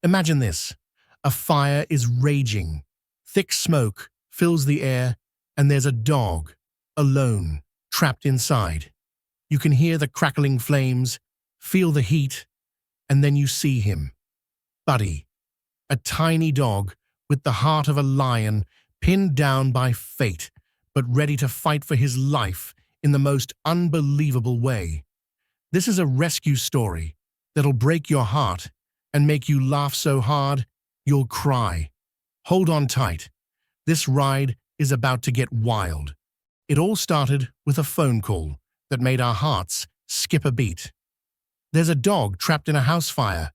Imagine this. A fire is raging. Thick smoke fills the air, and there's a dog, alone, trapped inside. You can hear the crackling flames, feel the heat, and then you see him. Buddy, a tiny dog with the heart of a lion, pinned down by fate, but ready to fight for his life in the most unbelievable way. This is a rescue story that'll break your heart and make you laugh so hard you'll cry. Hold on tight. This ride is about to get wild. It all started with a phone call that made our hearts skip a beat. There's a dog trapped in a house fire.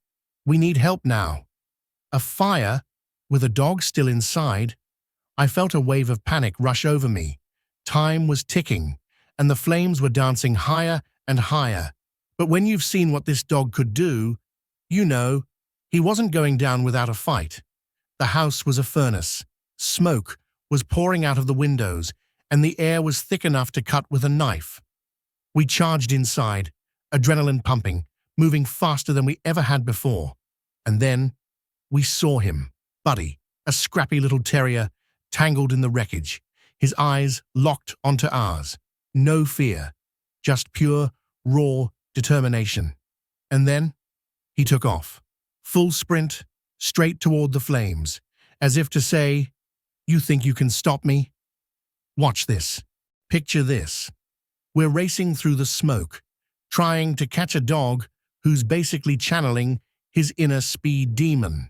We need help now. A fire with a dog still inside? I felt a wave of panic rush over me. Time was ticking, and the flames were dancing higher and higher. But when you've seen what this dog could do, you know, he wasn't going down without a fight. The house was a furnace. Smoke was pouring out of the windows, and the air was thick enough to cut with a knife. We charged inside, adrenaline pumping, moving faster than we ever had before. And then we saw him, Buddy, a scrappy little terrier, tangled in the wreckage, his eyes locked onto ours. No fear, just pure, raw determination. And then he took off, full sprint, straight toward the flames, as if to say, "You think you can stop me? Watch this. Picture this. We're racing through the smoke, trying to catch a dog who's basically channeling his inner speed demon.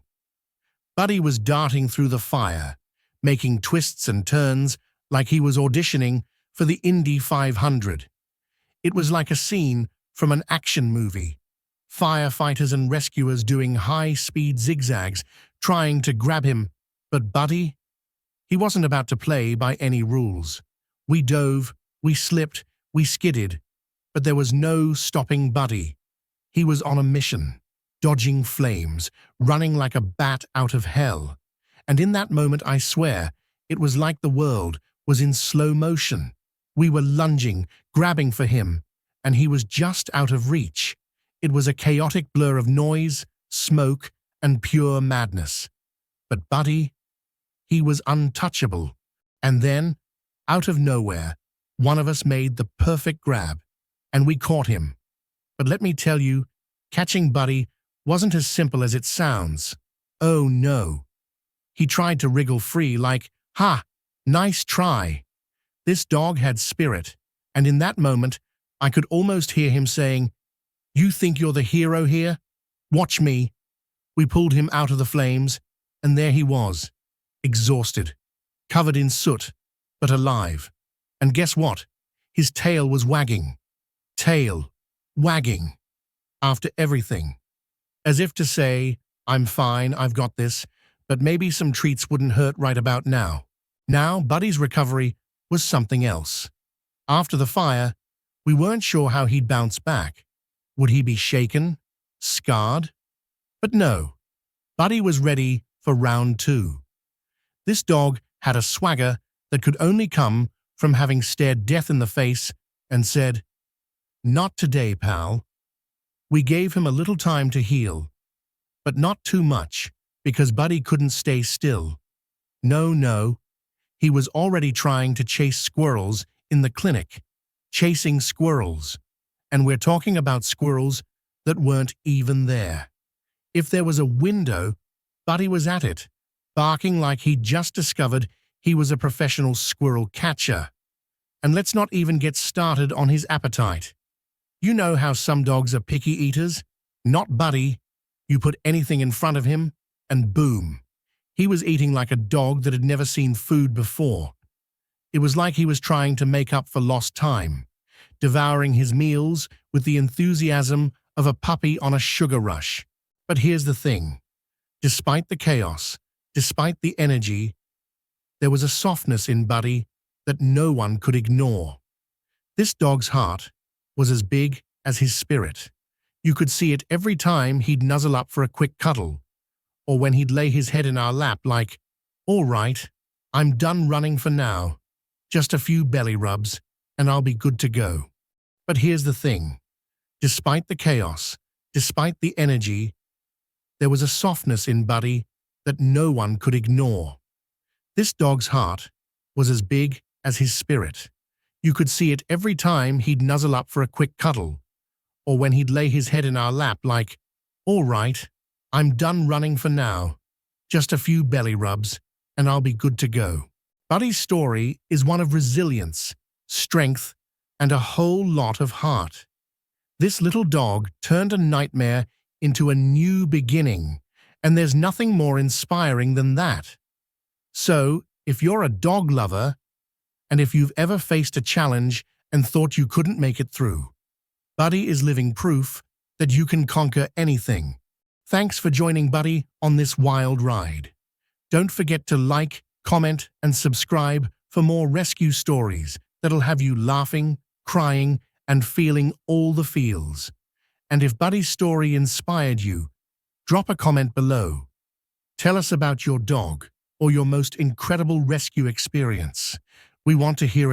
Buddy was darting through the fire, making twists and turns like he was auditioning for the Indy 500. It was like a scene from an action movie. Firefighters and rescuers doing high-speed zigzags, trying to grab him. But Buddy? He wasn't about to play by any rules. We dove, we slipped, we skidded, but there was no stopping Buddy. He was on a mission, dodging flames, running like a bat out of hell. And in that moment, I swear, it was like the world was in slow motion. We were lunging, grabbing for him, and he was just out of reach. It was a chaotic blur of noise, smoke, and pure madness. But Buddy, he was untouchable. And then, out of nowhere, one of us made the perfect grab, and we caught him. But let me tell you, catching Buddy wasn't as simple as it sounds. Oh no. He tried to wriggle free like, "Ha, nice try." This dog had spirit, and in that moment, I could almost hear him saying, "You think you're the hero here? Watch me." We pulled him out of the flames, and there he was, exhausted, covered in soot, but alive. And guess what? His tail was wagging. Tail, wagging. After everything. As if to say, "I'm fine, I've got this, but maybe some treats wouldn't hurt right about now." Now, Buddy's recovery was something else. After the fire, we weren't sure how he'd bounce back. Would he be shaken? Scarred? But no. Buddy was ready for round 2. This dog had a swagger that could only come from having stared death in the face and said, "Not today, pal." We gave him a little time to heal, but not too much, because Buddy couldn't stay still. No. He was already trying to chase squirrels in the clinic, chasing squirrels. And we're talking about squirrels that weren't even there. If there was a window, Buddy was at it, barking like he'd just discovered he was a professional squirrel catcher. And let's not even get started on his appetite. You know how some dogs are picky eaters? Not Buddy. You put anything in front of him, and boom. He was eating like a dog that had never seen food before. It was like he was trying to make up for lost time, devouring his meals with the enthusiasm of a puppy on a sugar rush. But here's the thing. Despite the chaos, despite the energy, there was a softness in Buddy that no one could ignore. This dog's heart was as big as his spirit. You could see it every time he'd nuzzle up for a quick cuddle, or when he'd lay his head in our lap like, "All right, I'm done running for now. Just a few belly rubs, and I'll be good to go." But here's the thing. Despite the chaos, despite the energy, there was a softness in Buddy that no one could ignore. This dog's heart was as big as his spirit. You could see it every time he'd nuzzle up for a quick cuddle, or when he'd lay his head in our lap like, "All right, I'm done running for now. Just a few belly rubs, and I'll be good to go." Buddy's story is one of resilience, strength, and a whole lot of heart. This little dog turned a nightmare into a new beginning, and there's nothing more inspiring than that. So, if you're a dog lover, and if you've ever faced a challenge and thought you couldn't make it through, Buddy is living proof that you can conquer anything. Thanks for joining Buddy on this wild ride. Don't forget to like, comment, and subscribe for more rescue stories that'll have you laughing, crying, and feeling all the feels. And if Buddy's story inspired you, drop a comment below. Tell us about your dog or your most incredible rescue experience. We want to hear it.